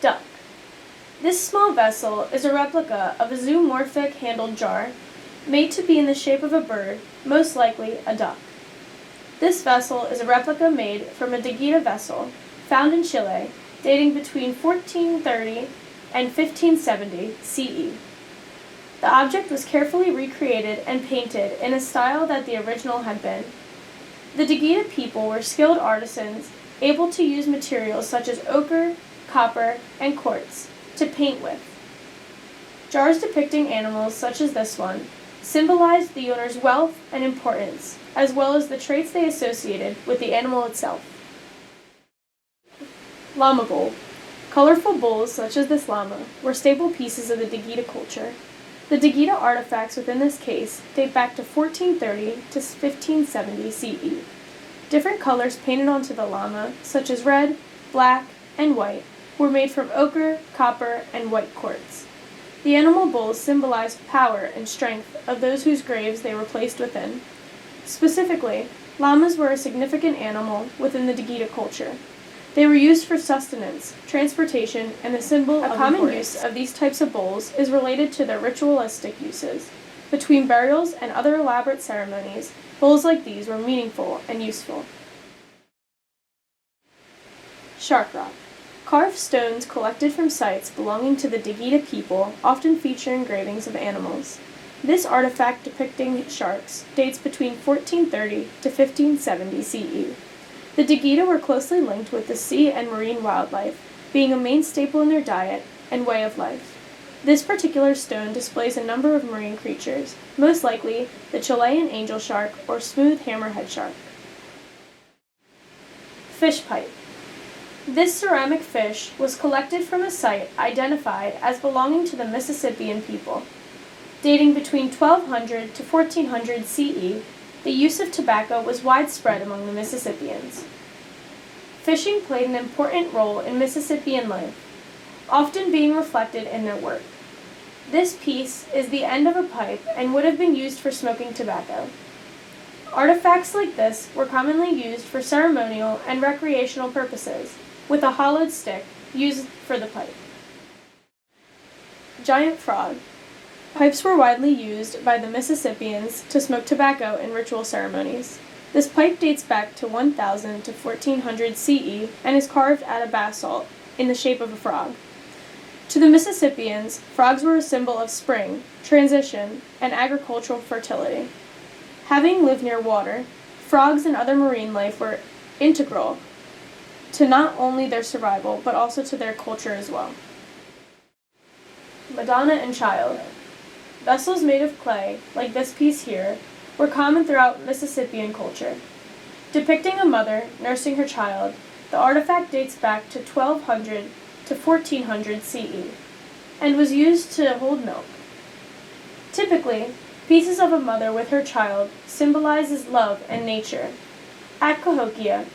Duck. This small vessel is a replica of a zoomorphic handled jar, made to be in the shape of a bird, most likely a duck. This vessel is a replica made from a Digita vessel found in Chile, dating between 1430 and 1570 CE. The object was carefully recreated and painted in a style that the original had been. The Digita people were skilled artisans able to use materials such as ochre, copper, and quartz to paint with. Jars depicting animals such as this one symbolized the owner's wealth and importance, as well as the traits they associated with the animal itself. Llama bowl. Colorful bowls such as this llama were staple pieces of the Digita culture. The Digita artifacts within this case date back to 1430 to 1570 CE. Different colors painted onto the llama, such as red, black, and white, were made from ochre, copper, and white quartz. The animal bowls symbolized power and strength of those whose graves they were placed within. Specifically, llamas were a significant animal within the Digita culture. They were used for sustenance, transportation, and a symbol of importance. A common use of these types of bowls is related to their ritualistic uses. Between burials and other elaborate ceremonies, bowls like these were meaningful and useful. Shark rock. Carved stones collected from sites belonging to the Digita people often feature engravings of animals. This artifact depicting sharks dates between 1430 to 1570 CE. The Digita were closely linked with the sea and marine wildlife, being a main staple in their diet and way of life. This particular stone displays a number of marine creatures, most likely the Chilean angel shark or smooth hammerhead shark. Fish pipe. This ceramic fish was collected from a site identified as belonging to the Mississippian people. Dating between 1200 to 1400 CE, the use of tobacco was widespread among the Mississippians. Fishing played an important role in Mississippian life, often being reflected in their work. This piece is the end of a pipe and would have been used for smoking tobacco. Artifacts like this were commonly used for ceremonial and recreational purposes, with a hollowed stick used for the pipe. Giant frog. Pipes were widely used by the Mississippians to smoke tobacco in ritual ceremonies. This pipe dates back to 1000 to 1400 CE and is carved out of basalt in the shape of a frog. To the Mississippians, frogs were a symbol of spring, transition, and agricultural fertility. Having lived near water, frogs and other marine life were integral to not only their survival, but also to their culture as well. Madonna and Child. Vessels made of clay, like this piece here, were common throughout Mississippian culture. Depicting a mother nursing her child, the artifact dates back to 1200 to 1400 CE, and was used to hold milk. Typically, pieces of a mother with her child symbolizes love and nature. At Cahokia,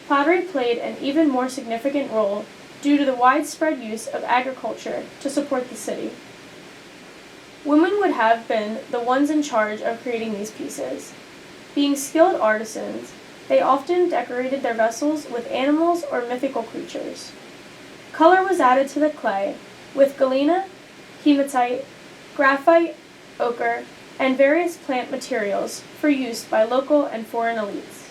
pottery played an even more significant role due to the widespread use of agriculture to support the city. Women would have been the ones in charge of creating these pieces. Being skilled artisans, they often decorated their vessels with animals or mythical creatures. Color was added to the clay with galena, hematite, graphite, ochre, and various plant materials for use by local and foreign elites.